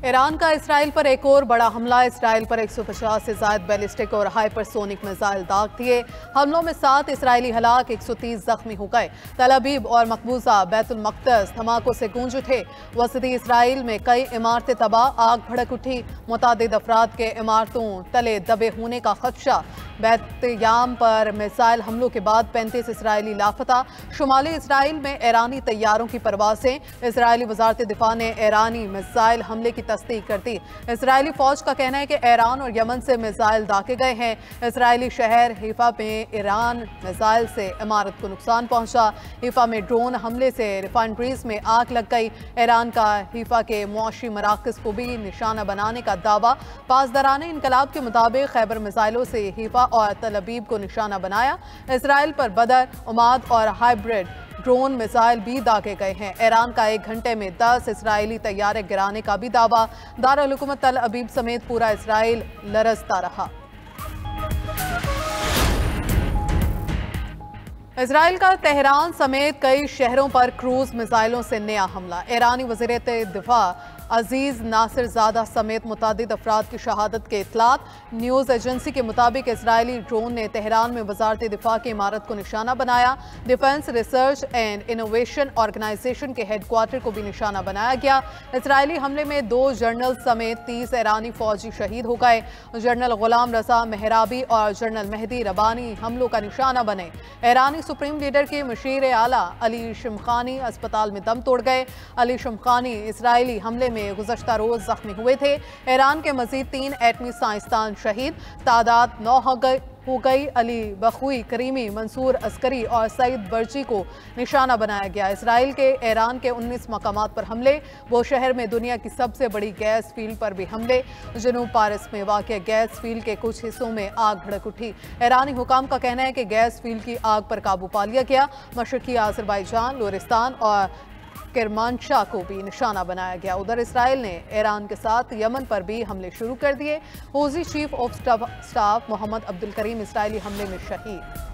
Iran का Israel पर एक और बड़ा हमला। इसराइल पर 150 से ज्यादा बैलिस्टिक और हाइपरसोनिक मिसाइल दाग दिए। हमलों में 7 इसराइली हलाक, 130 जख्मी हो गए। तल अबीब और मकबूजा बैतुल मक़दस धमाकों से गूंज उठे। वसती इसराइल में कई इमारतें तबाह, आग भड़क उठी। मुतादिद अफराद के इमारतों तले दबे होने का खदशा। बैतयाम पर मिसाइल हमलों के बाद 35 इसराइली लापता। शुमाली इसराइल में ईरानी तैयारों की परवाजें। इसराइली वजारत दिफा ने ईरानी मिसाइल हमले की तस्दीक कर दी। इसराइली फौज का कहना है कि ईरान और यमन से मिसाइल दागे गए हैं। इसराइली शहर हिफा में ईरान मिसाइल से इमारत को नुकसान पहुंचा। हिफा में ड्रोन हमले से रिफाइनरीज में आग लग गई। ईरान का हिफा के मुआशी मराकज को भी निशाना बनाने का दावा। पासदारान इनकलाब के मुताबिक खैबर मिसाइलों से हिफा और तल अबीब को निशाना बनाया। इसराइल पर बदर, उमाद और हाइब्रिड ड्रोन मिसाइल भी दागे गए हैं। ईरान का 1 घंटे में 10 इसराइली तैयारे गिराने का भी दावा। दारुल हुकूमत तल अबीब समेत पूरा इसराइल लरजता रहा। इसराइल का तेहरान समेत कई शहरों पर क्रूज मिसाइलों से नया हमला। ईरानी वज़ीर दिफा अजीज नासिर ज़ादा समेत मुतादिद अफराद की शहादत के इतलात। न्यूज़ एजेंसी के मुताबिक इसराइली ड्रोन ने तेहरान में वजारत दिफा की इमारत को निशाना बनाया। Defence research and innovation organisation के हेडक्वार्टर को भी निशाना बनाया गया। इसराइली हमले में 2 जनरल समेत 30 ईरानी फौजी शहीद हो गए। जनरल गुलाम रजा मेहराबी और जनरल मेहदी रबानी हमलों का निशाना बने। ईरानी सुप्रीम लीडर के मशीर आला अली शमखानी अस्पताल में दम तोड़ गए। अली शमखानी इसराइली हमले में गुज़श्ता रोज जख्मी हुए थे। ईरान के मजीद 3 एटमी साइंसदान शहीद, तादाद 9 हो गई। अली बखुई, करीमी, मंसूर अस्करी और सईद बर्ची को निशाना बनाया गया। इसराइल के ईरान के 19 मकामात पर हमले। वो शहर में दुनिया की सबसे बड़ी गैस फील्ड पर भी हमले। जनूब पारिस में वाक़ गैस फील्ड के कुछ हिस्सों में आग भड़क उठी। ईरानी हुकाम का कहना है कि गैस फील्ड की आग पर काबू पा लिया गया। मशरकी आज़रबाईजान, लोरिस्तान और किरमानशाह को भी निशाना बनाया गया। उधर इसराइल ने ईरान के साथ यमन पर भी हमले शुरू कर दिए। Houthi chief of staff Mohammad Abdul Karim Israeli हमले में शहीद।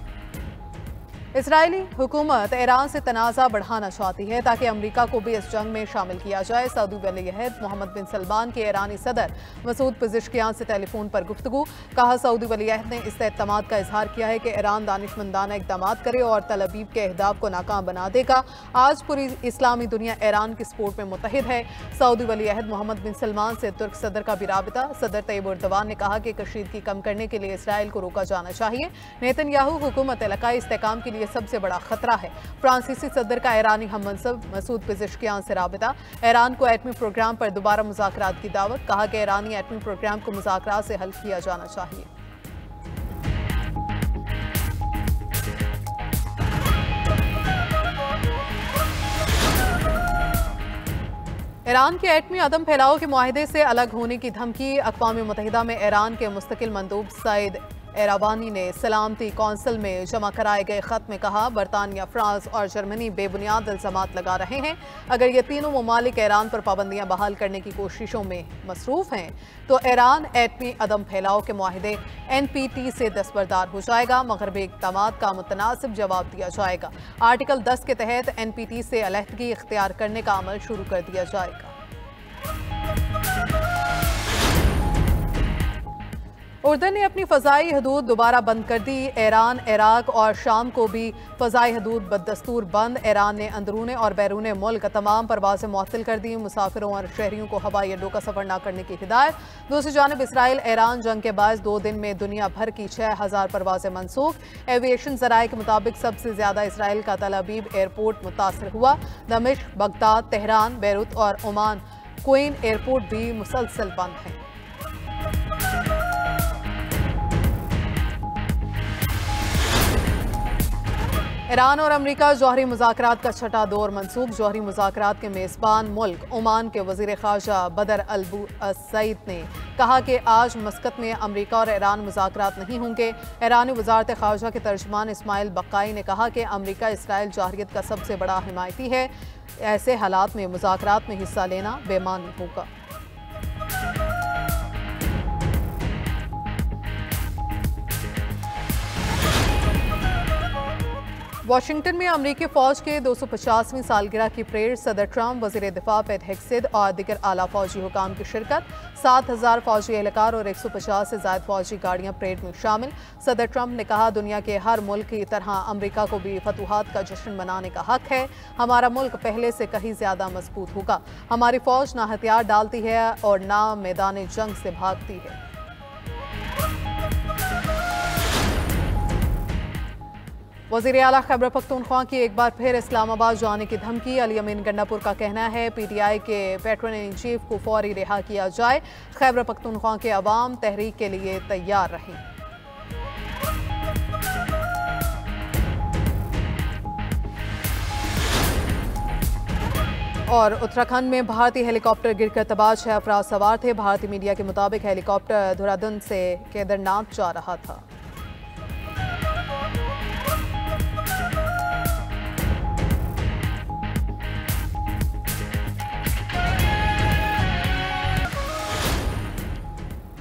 इसराइली हुकूमत ईरान से तनाज़ा बढ़ाना चाहती है ताकि अमरीका को भी इस जंग में शामिल किया जाए। सऊदी वली-ए-अहद मोहम्मद बिन सलमान के ईरानी सदर मसूद पेज़ेश्कियान से टेलीफोन पर गुफ्तगू। कहा, सऊदी वली-ए-अहद ने इस एतमाद का इजहार किया है कि ईरान दानिशमंदाना इक़दाम करे और तल अबीब के अहदाफ को नाकाम बना देगा। आज पूरी इस्लामी दुनिया ईरान की सपोर्ट में मुत्तहिद है। सऊदी वली-ए-अहद मोहम्मद बिन सलमान से तुर्क सदर का भी राबिता। सदर तैयब एर्दोगान ने कहा कि कशीदगी कम करने के लिए इसराइल को रोका जाना चाहिए। नेतन्याहू हुकूमत इलाकाई इस्तेहकाम के लिए सबसे बड़ा खतरा है। फ्रांसीसी सदर का ईरानी हममनसब मसूद पेज़ेश्कियान से राबिता। ईरान को एटमी प्रोग्राम पर दोबारा मुज़ाकरात की दावत। कहा कि ईरानी एटमी प्रोग्राम को मुज़ाकरात से हल किया जाना चाहिए। ईरान के एटमी अदम फैलाव के मुआहदे से अलग होने की धमकी। अक़वाम मुत्तहिदा में ईरान के मुस्तकिल मंदूब सईद एराबानी ने सलामती कौंसिल में जमा कराए गए ख़त में कहा, बरतानिया, फ्रांस और जर्मनी बेबुनियाद इल्ज़ामात लगा रहे हैं। अगर ये तीनों ममालिक ईरान पर पाबंदियां बहाल करने की कोशिशों में मसरूफ़ हैं तो ईरान एटमी अदम फैलाव के मुआहदे NPT से दस्तबरदार हो जाएगा। मगरबी इक़दामात का मुतनासिब जवाब दिया जाएगा। आर्टिकल 10 के तहत NPT से अलहदगी इख्तियार करने का अमल शुरू कर दिया जाएगा। उर्दन ने अपनी फ़ज़ाई हदूद दोबारा बंद कर दी। ईरान, इराक और शाम को भी फ़ज़ाई हदूद बदस्तूर बंद। ईरान ने अंदरूने और बैरून मुल्क तमाम परवाज़ें मुअत्तल कर दी। मुसाफिरों और शहरियों को हवाई अड्डों का सफ़र न करने की हिदायत। दूसरी जानिब इसराइल ईरान जंग के बायस 2 दिन में दुनिया भर की 6000 परवाज़ें मनसूख। एविएशन ज़राए के मुताबिक सबसे ज़्यादा इसराइल का तल अबीब एयरपोर्ट मुतासर हुआ। दमिश्क, बगदाद, तेहरान, बैरूत और ओमान क्वीन एयरपोर्ट भी मुसलसल बंद हैं। ईरान और अमरीका जौहरी मुज़ाकरात का छठा दौर मनसूख। जौहरी मुज़ाकरात के मेज़बान मुल्क ओमान के वज़ीर ख़ारजा बदर अल-सईद ने कहा कि आज मस्कत में अमरीका और ईरान मुज़ाकरात नहीं होंगे। ईरानी वज़ारत ख़ारजा के तर्जुमान इस्माइल बक्काई ने कहा कि अमरीका इसराइल जारहियत का सबसे बड़ा हिमायती है। ऐसे हालात में मुज़ाकरात में हिस्सा लेना बेमानी होगा। वाशिंगटन में अमरीकी फौज के 250वीं सालगिरह की परेड, सदर ट्रंप, वजीर दिफा पेट हेग्सेथ और दिगर आला फौजी हुकाम की शिरकत। 7000 फौजी एहलकार और 150 से ज्यादा फौजी गाड़ियां परेड में शामिल। सदर ट्रंप ने कहा, दुनिया के हर मुल्क की तरह अमरीका को भी फतूहात का जश्न मनाने का हक है। हमारा मुल्क पहले से कहीं ज्यादा मजबूत होगा। हमारी फौज ना हथियार डालती है और ना मैदान जंग से भागती है। वज़ीर आला खैबर पख्तूनख्वा की एक बार फिर इस्लामाबाद जाने की धमकी। अली अमीन गंडापुर का कहना है, PTI के पैट्रन इन चीफ को फौरी रिहा किया जाए। खैबर पख्तूनख्वा के अवाम तहरीक के लिए तैयार रहें। और उत्तराखंड में भारतीय हेलीकॉप्टर गिरकर तबाह, 6 अफराद सवार थे। भारतीय मीडिया के मुताबिक हेलीकॉप्टर देहरादून से केदारनाथ जा रहा था।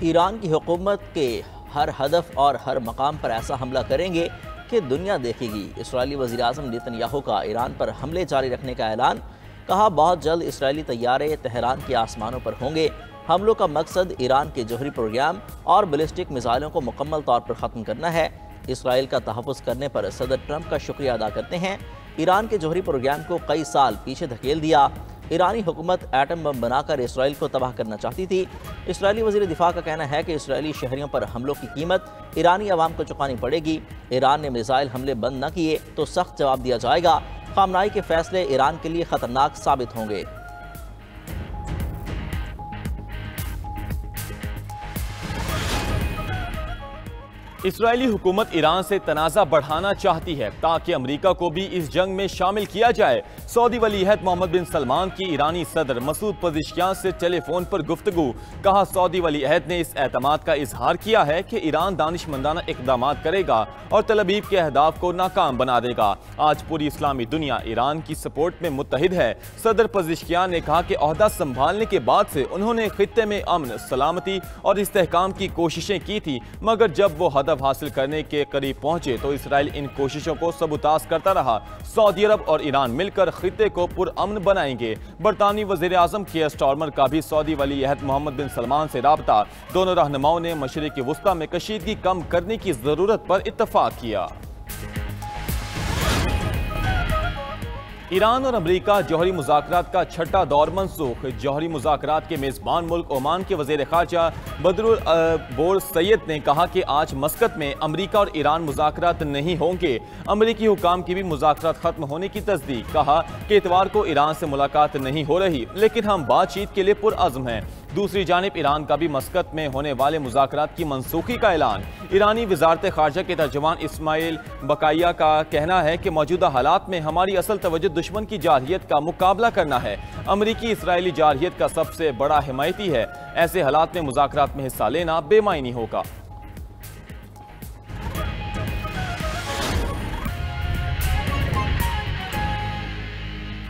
ईरान की हुकूमत के हर हदफ और हर मकाम पर ऐसा हमला करेंगे कि दुनिया देखेगी। इस्राएली वज़ीर आज़म नेतन्याहू का ईरान पर हमले जारी रखने का ऐलान। कहा, बहुत जल्द इस्राएली तैयारे तेहरान के आसमानों पर होंगे। हमलों का मकसद ईरान के जौहरी प्रोग्राम और बैलिस्टिक मिसाइलों को मुकम्मल तौर पर ख़त्म करना है। इसराइल का तहफ़्फ़ुज़ करने पर सदर ट्रंप का शुक्रिया अदा करते हैं। ईरान के जौहरी प्रोग्राम को कई साल पीछे धकेल दिया। ईरानी हुकूमत एटम बम बनाकर इसराइल को तबाह करना चाहती थी। इसराइली वज़ीर दिफा का कहना है कि इसराइली शहरियों पर हमलों की कीमत ईरानी अवाम को चुकानी पड़ेगी। ईरान ने मिसाइल हमले बंद न किए तो सख्त जवाब दिया जाएगा। खामनाई के फैसले ईरान के लिए ख़तरनाक साबित होंगे। इसराइली हुकूमत ईरान से तनाज़ा बढ़ाना चाहती है ताकि अमेरिका को भी इस जंग में शामिल किया जाए। सऊदी वलीअहद मोहम्मद बिन सलमान की ईरानी सदर मसूद पज़ेश्कियान से टेलीफोन पर गुफ्तगू। कहा, सऊदी वलीअहद ने इस एतमाद का इजहार किया है कि ईरान दानिशमंदाना इक़दाम करेगा और तल अवीव के अहदाफ को नाकाम बना देगा। आज पूरी इस्लामी दुनिया ईरान की सपोर्ट में मुत्तहिद है। सदर पज़ेश्कियान ने कहा कि ओहदा संभालने के बाद से उन्होंने खित्ते में अमन, सलामती और इस्तेहकाम की कोशिशें की थी, मगर जब वो हदफ हासिल करने के करीब पहुंचे तो इसराइल इन कोशिशों को सबूताज करता रहा। सऊदी अरब और ईरान मिलकर खित्ते को पुरअमन बनाएंगे। बरतानवी वज़ीर आज़म केयर स्टारमर का भी सऊदी वलीअहद मोहम्मद बिन सलमान से राब्ता। दोनों रहनुमाओं ने मशरिक़ वुस्ता में कशीदगी कम करने की ज़रूरत पर इत्तफाक किया। ईरान और अमेरिका जौहरी मुज़ाकरात का छठा दौर मनसूख। जौहरी मुज़ाकरात के मेज़बान मुल्क ओमान के वज़ीर ख़ारजा बदरुल बोर सैयद ने कहा कि आज मस्कत में अमेरिका और ईरान मुज़ाकरात नहीं होंगे। अमेरिकी हुकाम की भी मुज़ाकरात ख़त्म होने की तस्दीक। कहा कि इतवार को ईरान से मुलाकात नहीं हो रही, लेकिन हम बातचीत के लिए पुरअज़्म हैं। दूसरी जानिब ईरान का भी मस्कत में होने वाले मुज़ाकरात की मनसूखी का ऐलान। ईरानी वज़ारत ख़ारजा के तर्जुमान इस्माइल बकाया का कहना है कि मौजूदा हालात में हमारी असल तवज्जो दुश्मन की जारहियत का मुकाबला करना है। अमरीकी इसराइली जारहियत का सबसे बड़ा हिमायती है। ऐसे हालात में मुज़ाकरात में हिस्सा लेना बेमायनी होगा।